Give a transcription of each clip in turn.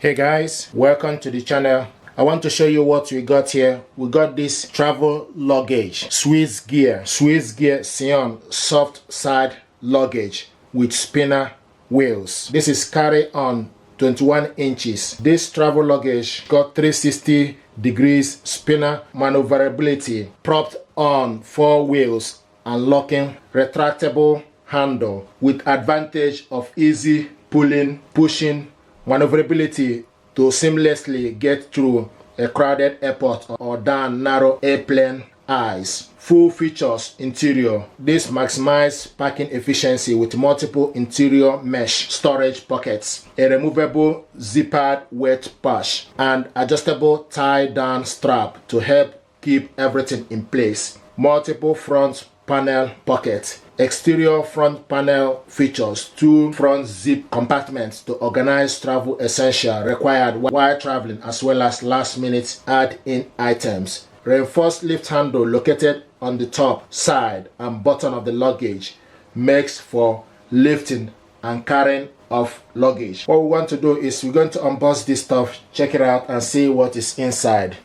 Hey guys, welcome to the channel. I want to show you what we got here. We got this travel luggage, Swiss gear Sion Softside Luggage with spinner wheels. This is carry on 21 inches. This travel luggage got 360 degrees spinner maneuverability, propped on 4 wheels and locking retractable handle with advantage of easy pulling, pushing, maneuverability to seamlessly get through a crowded airport or down narrow airplane aisles. Full features interior. This maximizes parking efficiency with multiple interior mesh storage pockets, a removable zippered weight pouch, and adjustable tie-down strap to help keep everything in place. Multiple front panel pockets. Exterior front panel features 2 front zip compartments to organize travel essentials required while traveling, as well as last-minute add-in items. Reinforced lift handle located on the top, side, and bottom of the luggage makes for lifting and carrying of luggage. What we want to do is we're going to unbox this stuff, check it out, and see what is inside.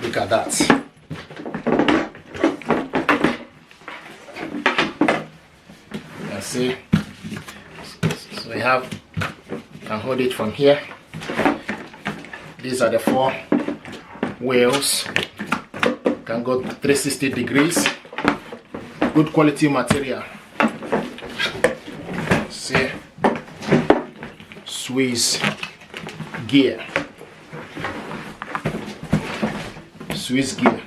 Look at that. You can see. So we can hold it from here. These are the 4 wheels. Can go 360 degrees. Good quality material. See, Swiss gear. Swiss gear.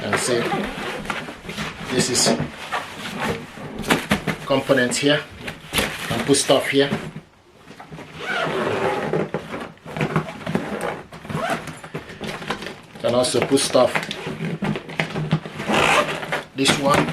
And see, this is components here. And put stuff here. Can also put stuff. This one.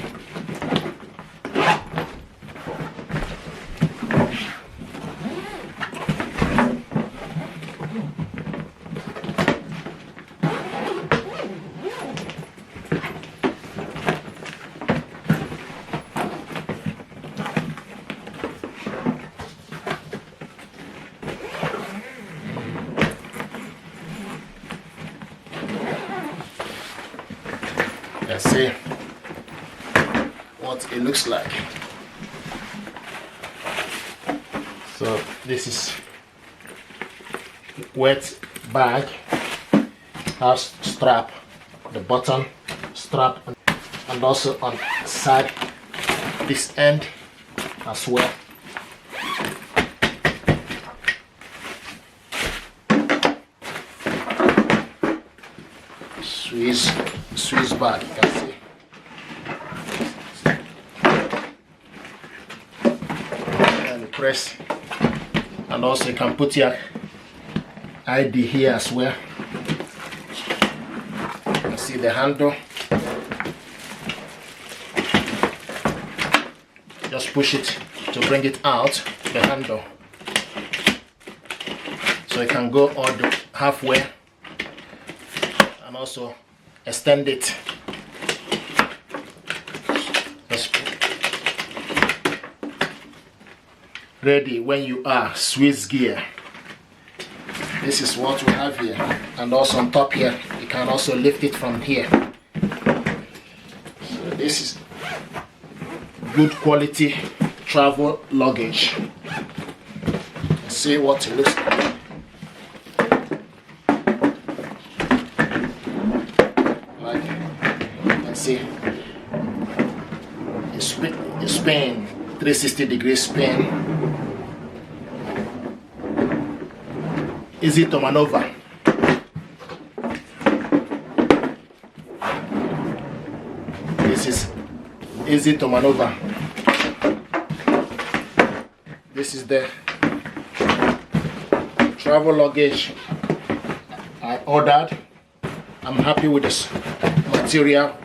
Let's see what it looks like. So this is wet bag, has strap, the bottom strap, and also on side this end as well. Swiss bag, you can see. And you press, and also you can put your ID here as well. You can see the handle. Just push it to bring it out, the handle. So you can go all the halfway and also extend it. Just ready when you are. Swiss gear. This is what we have here, and also on top here you can also lift it from here. So this is good quality travel luggage. See what it looks like. See, it's spin, 360-degree spin. Easy to maneuver. This is easy to maneuver. This is the travel luggage I ordered. I'm happy with this material,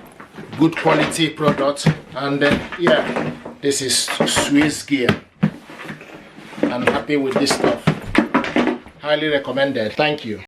good quality product, and yeah, this is Swiss gear. I'm happy with this stuff. Highly recommended. Thank you.